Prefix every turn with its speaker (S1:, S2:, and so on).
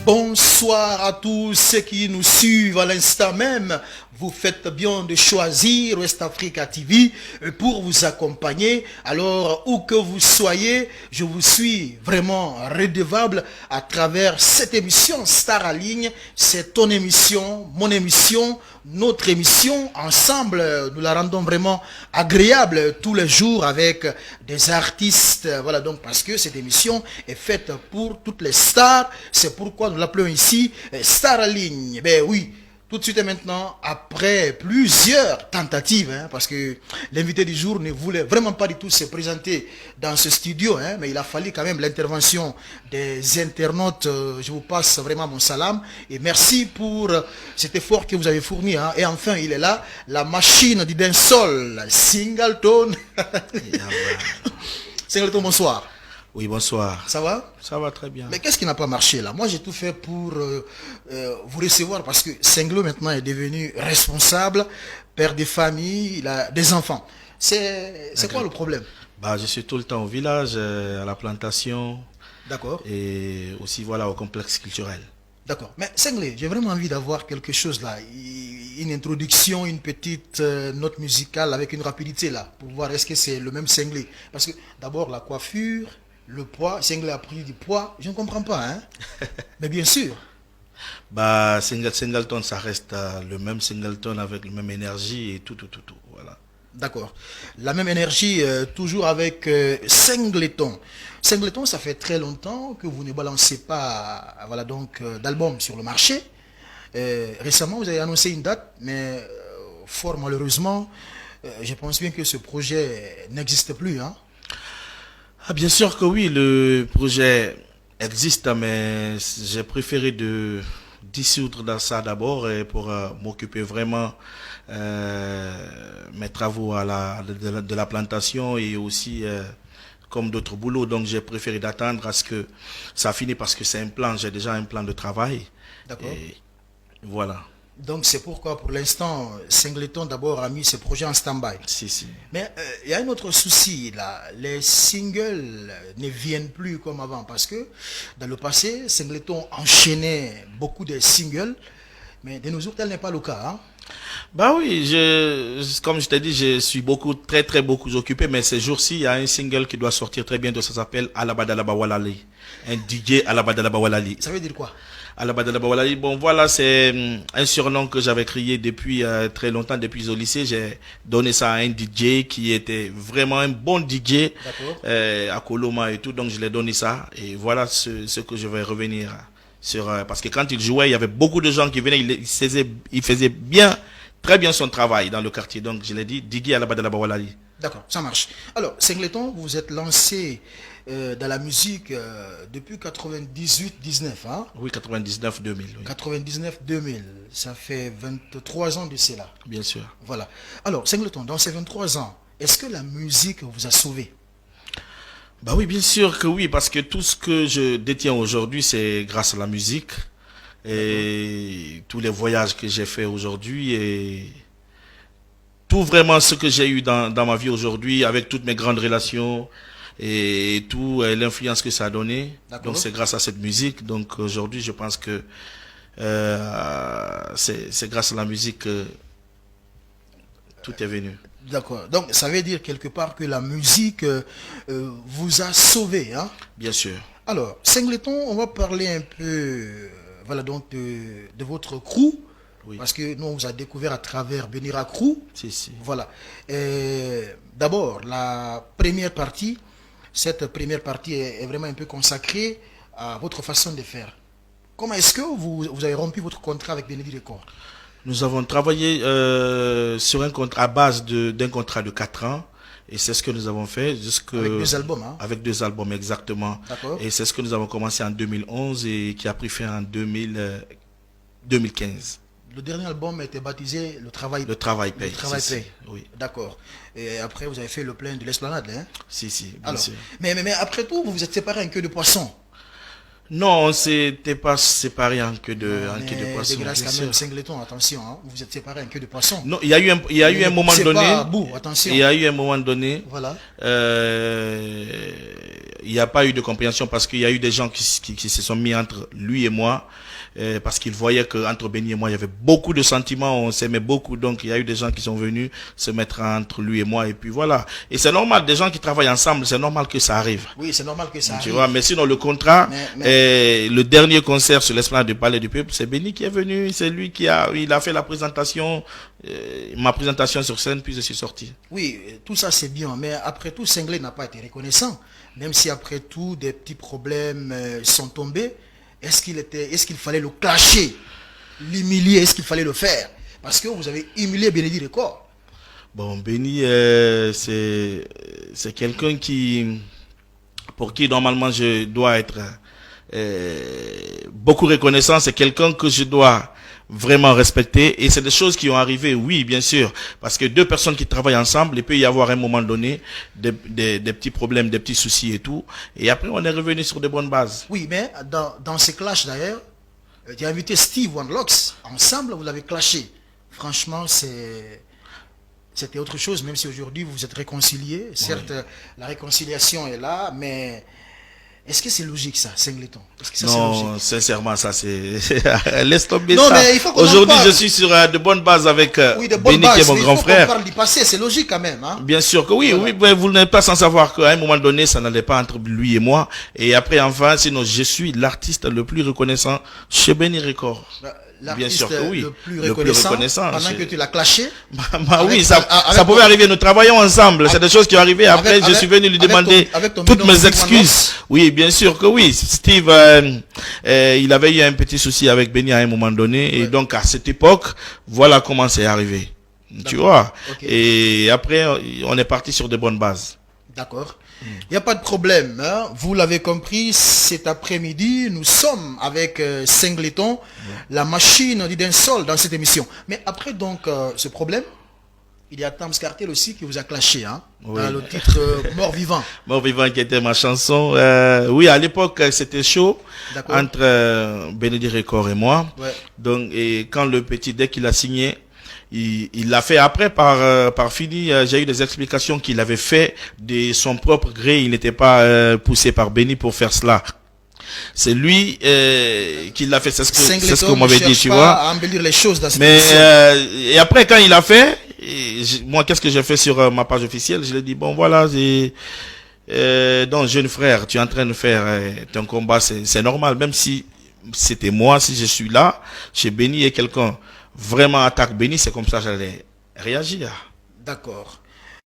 S1: Bonsoir à tous ceux qui nous suivent à l'instant même. Vous faites bien de choisir West Africa TV pour vous accompagner. Alors, où que vous soyez, je vous suis vraiment redevable à travers cette émission Star à Ligne. C'est ton émission, mon émission, notre émission. Ensemble, nous la rendons vraiment agréable tous les jours avec des artistes. Voilà donc parce que cette émission est faite pour toutes les stars. C'est pourquoi nous l'appelons ici Star à Ligne. Ben oui. Tout de suite et maintenant, après plusieurs tentatives, parce que l'invité du jour ne voulait vraiment pas du tout se présenter dans ce studio, mais il a fallu quand même l'intervention des internautes. Je vous passe vraiment mon salam et merci pour cet effort que vous avez fourni. Et enfin, il est là, la machine du dancehall, Singleton. Singleton, bonsoir.
S2: Oui, bonsoir.
S1: Ça va?
S2: Ça va très bien.
S1: Mais qu'est-ce qui n'a pas marché là? Moi, j'ai tout fait pour vous recevoir parce que Singlo maintenant est devenu responsable, père de famille, il a des enfants. C'est quoi le problème?
S2: Je suis tout le temps au village, à la plantation.
S1: D'accord.
S2: Et aussi, voilà, au complexe culturel.
S1: D'accord. Mais Senglé, j'ai vraiment envie d'avoir quelque chose là. Une introduction, une petite note musicale avec une rapidité là. Pour voir est-ce que c'est le même Senglé. Parce que d'abord, la coiffure. Le poids, Senglé a pris du poids, je ne comprends pas, Mais bien sûr.
S2: Singleton, ça reste le même Singleton avec la même énergie et tout, voilà.
S1: D'accord. La même énergie, toujours avec Singleton. Singleton, ça fait très longtemps que vous ne balancez pas, voilà donc, d'album sur le marché. Récemment, vous avez annoncé une date, mais fort malheureusement, je pense bien que ce projet n'existe plus,
S2: Bien sûr que oui, le projet existe, mais j'ai préféré dissoudre dans ça d'abord pour m'occuper vraiment mes travaux de la plantation et aussi comme d'autres boulots. Donc j'ai préféré d'attendre à ce que ça finisse parce que c'est un plan, j'ai déjà un plan de travail.
S1: D'accord.
S2: Et voilà.
S1: Donc c'est pourquoi pour l'instant, Singleton d'abord a mis ses projets en stand-by.
S2: Si.
S1: Mais il y a un autre souci là, les singles ne viennent plus comme avant parce que dans le passé, Singleton enchaînait beaucoup de singles, mais de nos jours tel n'est pas le cas.
S2: Oui, comme je t'ai dit, je suis très beaucoup occupé, mais ces jours-ci, il y a un single qui doit sortir très bientôt, ça s'appelle Alabadalaba Walali. Un DJ Alabadalaba Walali.
S1: Ça veut dire quoi?
S2: Alabadalaba Walali. Bon, voilà, c'est un surnom que j'avais créé depuis très longtemps, depuis au lycée. J'ai donné ça à un DJ qui était vraiment un bon DJ à Coloma et tout, donc je l'ai donné ça. Et voilà ce que je vais revenir sur, parce que quand il jouait, il y avait beaucoup de gens qui venaient, il faisait bien, très bien son travail dans le quartier. Donc je l'ai dit, Diggy Alabadalaba Walali.
S1: D'accord, ça marche. Alors, Singleton, vous vous êtes lancé dans la musique depuis 98-19,
S2: Oui, 99-2000. Oui.
S1: 99-2000, ça fait 23 ans de cela.
S2: Bien sûr.
S1: Voilà. Alors, Singleton, dans ces 23 ans, est-ce que la musique vous a sauvé?
S2: Oui, bien sûr que oui, parce que tout ce que je détiens aujourd'hui, c'est grâce à la musique. Et tous les voyages que j'ai fait aujourd'hui et tout vraiment ce que j'ai eu dans ma vie aujourd'hui avec toutes mes grandes relations et tout l'influence que ça a donné. Donc c'est grâce à cette musique. Donc aujourd'hui je pense que c'est grâce à la musique que tout est venu.
S1: D'accord. Donc ça veut dire quelque part que la musique vous a sauvé,
S2: Bien sûr.
S1: Alors, Singleton, on va parler un peu voilà donc de votre crew. Oui. Parce que nous, on vous a découvert à travers Benira Crew.
S2: Si.
S1: Voilà. D'abord, la première partie, cette première partie est vraiment un peu consacrée à votre façon de faire. Comment est-ce que vous avez rompu votre contrat avec Benedi Records?
S2: Nous avons travaillé sur un contrat à base d'un contrat de 4 ans. Et c'est ce que nous avons fait
S1: avec 2 albums,
S2: Avec 2 albums, exactement.
S1: D'accord.
S2: Et c'est ce que nous avons commencé en 2011 et qui a pris fin en 2015.
S1: Le dernier album était baptisé Le Travail Paye.
S2: Le Travail Paye.
S1: Oui. D'accord. Et après, vous avez fait le plein de l'Esplanade,
S2: Si, bien
S1: Alors,
S2: sûr.
S1: Mais après tout, vous vous êtes séparé en queue de poisson.
S2: Non, on ne s'était pas séparé en queue de poisson.
S1: Dégueulasse quand même, Singleton, attention, vous vous êtes séparé en queue de poisson.
S2: Non, il y a eu un moment donné.
S1: Pas à bout, attention.
S2: Il y a eu un moment donné.
S1: Voilà.
S2: il n'y a pas eu de compréhension parce qu'il y a eu des gens qui se sont mis entre lui et moi. Parce qu'ils voyaient qu'entre Benny et moi, il y avait beaucoup de sentiments, on s'aimait beaucoup, donc il y a eu des gens qui sont venus se mettre entre lui et moi, et puis voilà. Et c'est normal, des gens qui travaillent ensemble, c'est normal que ça arrive.
S1: Oui, c'est normal que ça arrive.
S2: Tu vois, mais sinon le contrat, le dernier concert sur l'Esplanade du Palais du Peuple, c'est Benny qui est venu, c'est lui il a fait la présentation, ma présentation sur scène, puis je suis sorti.
S1: Oui, tout ça c'est bien, mais après tout, Cinglé n'a pas été reconnaissant, même si après tout, des petits problèmes sont tombés. Est-ce qu'il fallait le clasher, l'humilier, est-ce qu'il fallait le faire? Parce que vous avez humilié Benny Record.
S2: Bon, Benny, c'est quelqu'un pour qui normalement je dois être beaucoup reconnaissant. C'est quelqu'un que je dois vraiment respecter. Et c'est des choses qui ont arrivé, oui, bien sûr. Parce que deux personnes qui travaillent ensemble, il peut y avoir à un moment donné des petits problèmes, des petits soucis et tout. Et après, on est revenu sur de bonnes bases.
S1: Oui, mais dans ces clashs d'ailleurs, tu as invité Steve Wanlocks. Ensemble, vous l'avez clashé. Franchement, c'était autre chose, même si aujourd'hui vous vous êtes réconciliés. Certes, oui. La réconciliation est là, mais... Est-ce que c'est logique ça, Singleton?
S2: Non, sincèrement, ça c'est... Laisse tomber
S1: non,
S2: ça.
S1: Mais il faut qu'on
S2: aujourd'hui, je suis sur de bonnes bases avec Benny qui est mon grand frère.
S1: On parle du passé, c'est logique quand même. Hein?
S2: Bien sûr que oui, voilà. Oui, mais vous n'êtes pas sans savoir qu'à un moment donné, ça n'allait pas entre lui et moi. Et après, enfin, sinon, je suis l'artiste le plus reconnaissant chez Benny Record. Bien sûr que oui,
S1: le plus reconnaissant pendant que tu l'as clashé.
S2: Oui, ça pouvait arriver. Nous travaillons ensemble. C'est des choses qui sont arrivées. Après, je suis venu lui demander toutes mes excuses. Oui, bien sûr que oui. Steve, il avait eu un petit souci avec Benny à un moment donné. Et donc, à cette époque, voilà comment c'est arrivé. Tu vois. Okay. Et après, on est parti sur de bonnes bases.
S1: D'accord. Il n'y a pas de problème. Hein? Vous l'avez compris, cet après-midi, nous sommes avec Singleton, la machine du dancehall dans cette émission. Mais après donc ce problème, il y a Tams Cartel aussi qui vous a clashé, hein, dans le titre Mort Vivant.
S2: Mort Vivant qui était ma chanson. Oui, à l'époque, c'était chaud entre Benny Record et moi. Ouais. Donc, et quand le petit, dès qu'il a signé, il l'a fait après par fini. J'ai eu des explications qu'il avait fait de son propre gré. Il n'était pas poussé par Benny pour faire cela. C'est lui qui l'a fait. C'est ce qu'on m'avait dit, tu vois.
S1: À embellir les choses dans cette
S2: et après, quand il a fait, moi, qu'est-ce que j'ai fait sur ma page officielle? Je lui ai dit, bon, voilà, donc, jeune frère, tu es en train de faire ton combat, c'est normal. Même si c'était moi, si je suis là, chez Benny et quelqu'un vraiment attaque Benny, c'est comme ça que j'allais réagir.
S1: D'accord.